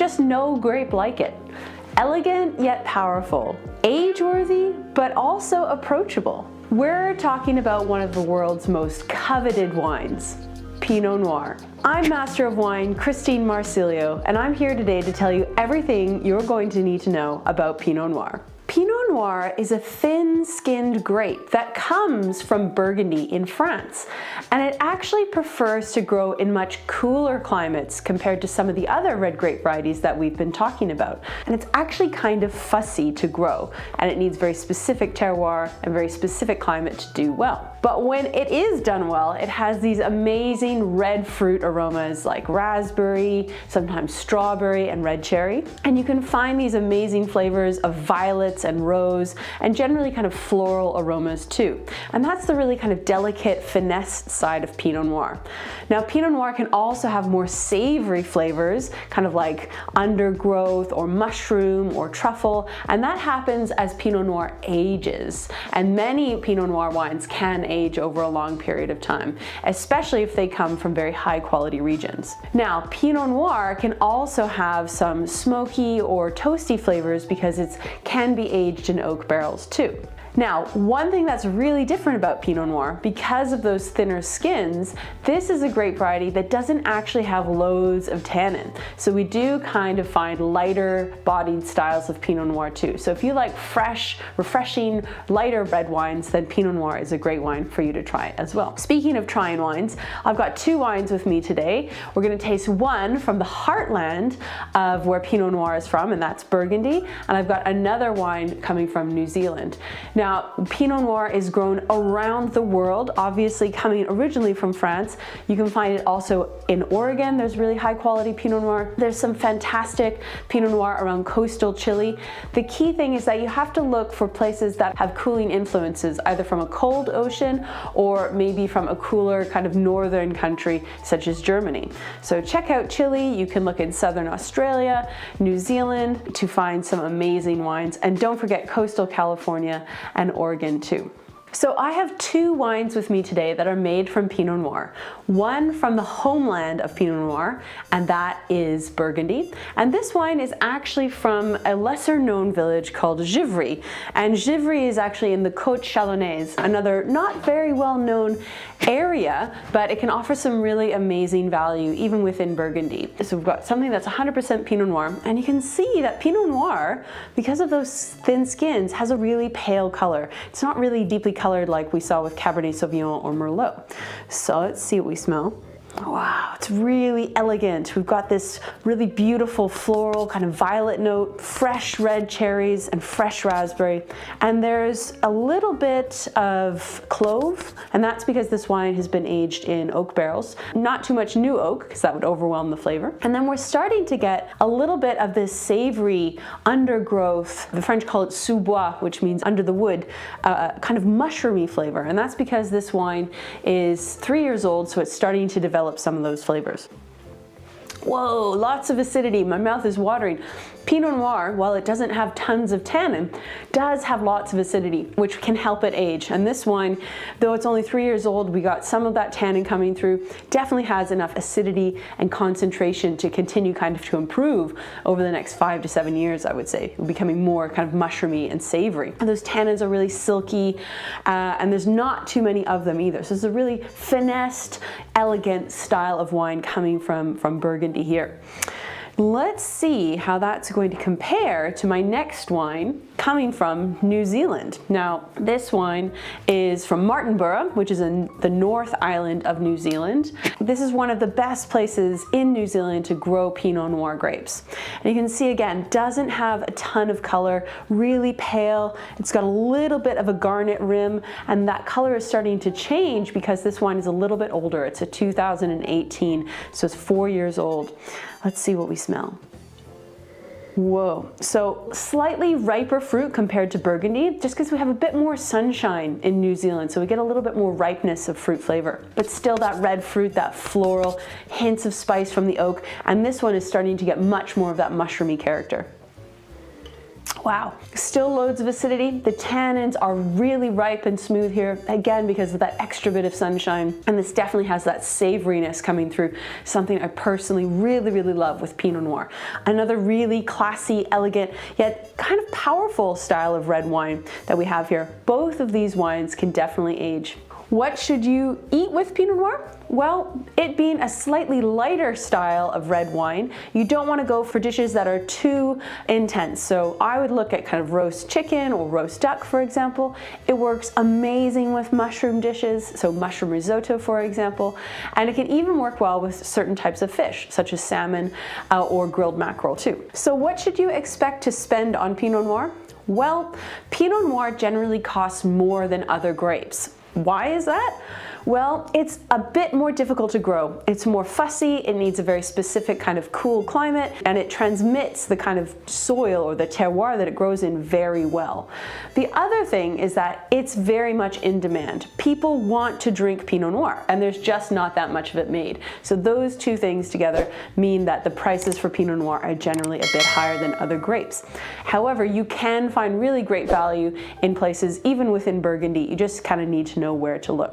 just no grape like it. Elegant yet powerful, age-worthy but also approachable. We're talking about one of the world's most coveted wines, Pinot Noir. I'm Master of Wine, Christine Marsilio, and I'm here today to tell you everything you're going to need to know about Pinot Noir. Pinot Noir is a thin-skinned grape that comes from Burgundy in France, and it actually prefers to grow in much cooler climates compared to some of the other red grape varieties that we've been talking about. And it's actually kind of fussy to grow, and it needs very specific terroir and very specific climate to do well. But when it is done well, it has these amazing red fruit aromas like raspberry, sometimes strawberry and red cherry. And you can find these amazing flavors of violets and rose, and generally kind of floral aromas too. And that's the really kind of delicate finesse side of Pinot Noir. Now, Pinot Noir can also have more savory flavors, kind of like undergrowth or mushroom or truffle, and that happens as Pinot Noir ages. And many Pinot Noir wines can age over a long period of time, especially if they come from very high quality regions. Now, Pinot Noir can also have some smoky or toasty flavors because it can be aged in oak barrels too. Now, one thing that's really different about Pinot Noir, because of those thinner skins, this is a grape variety that doesn't actually have loads of tannin. So we do kind of find lighter bodied styles of Pinot Noir too. So if you like fresh, refreshing, lighter red wines, then Pinot Noir is a great wine for you to try as well. Speaking of trying wines, I've got two wines with me today. We're gonna taste one from the heartland of where Pinot Noir is from, and that's Burgundy. And I've got another wine coming from New Zealand. Now, Pinot Noir is grown around the world, obviously coming originally from France. You can find it also in Oregon. There's really high quality Pinot Noir. There's some fantastic Pinot Noir around coastal Chile. The key thing is that you have to look for places that have cooling influences, either from a cold ocean or maybe from a cooler kind of northern country such as Germany. So check out Chile. You can look in southern Australia, New Zealand to find some amazing wines. And don't forget coastal California and Oregon too. So I have two wines with me today that are made from Pinot Noir. One from the homeland of Pinot Noir, and that is Burgundy. And this wine is actually from a lesser known village called Givry. And Givry is actually in the Côte Chalonnaise, another not very well known area, but it can offer some really amazing value even within Burgundy. So we've got something that's 100% Pinot Noir, and you can see that Pinot Noir, because of those thin skins, has a really pale color. It's not really deeply colored like we saw with Cabernet Sauvignon or Merlot. So let's see what we smell. Wow, it's really elegant. We've got this really beautiful floral kind of violet note, fresh red cherries and fresh raspberry. And there's a little bit of clove, and that's because this wine has been aged in oak barrels. Not too much new oak, because that would overwhelm the flavor. And then we're starting to get a little bit of this savory undergrowth, the French call it sous-bois, which means under the wood, kind of mushroomy flavor. And that's because this wine is 3 years old, so it's starting to develop some of those flavors. Whoa, lots of acidity. My mouth is watering. Pinot Noir, while it doesn't have tons of tannin, does have lots of acidity, which can help it age. And this wine, though it's only 3 years old, we got some of that tannin coming through, definitely has enough acidity and concentration to continue kind of to improve over the next 5 to 7 years, I would say. It'll be becoming more kind of mushroomy and savory. And those tannins are really silky, and there's not too many of them either. So it's a really finessed, elegant style of wine coming from Burgundy here. Let's see how that's going to compare to my next wine coming from New Zealand. Now, this wine is from Martinborough, which is in the North Island of New Zealand. This is one of the best places in New Zealand to grow Pinot Noir grapes. And you can see again, doesn't have a ton of color, really pale. It's got a little bit of a garnet rim, and that color is starting to change because this wine is a little bit older. It's a 2018, so it's 4 years old. Let's see what we smell. Whoa, so slightly riper fruit compared to Burgundy, just because we have a bit more sunshine in New Zealand, so we get a little bit more ripeness of fruit flavor. But still that red fruit, that floral, hints of spice from the oak, and this one is starting to get much more of that mushroomy character. Wow, still loads of acidity. The tannins are really ripe and smooth here, again because of that extra bit of sunshine. And this definitely has that savoriness coming through, something I personally really love with Pinot Noir. Another really classy, elegant, yet kind of powerful style of red wine that we have here. Both of these wines can definitely age. What should you eat with Pinot Noir? Well, it being a slightly lighter style of red wine, you don't want to go for dishes that are too intense. So I would look at kind of roast chicken or roast duck, for example. It works amazing with mushroom dishes, so mushroom risotto, for example. And it can even work well with certain types of fish, such as salmon or grilled mackerel too. So what should you expect to spend on Pinot Noir? Well, Pinot Noir generally costs more than other grapes. Why is that? Well, it's a bit more difficult to grow. It's more fussy, it needs a very specific kind of cool climate, and it transmits the kind of soil or the terroir that it grows in very well. The other thing is that it's very much in demand. People want to drink Pinot Noir, and there's just not that much of it made. So those two things together mean that the prices for Pinot Noir are generally a bit higher than other grapes. However, you can find really great value in places even within Burgundy. You just kind of need to know where to look.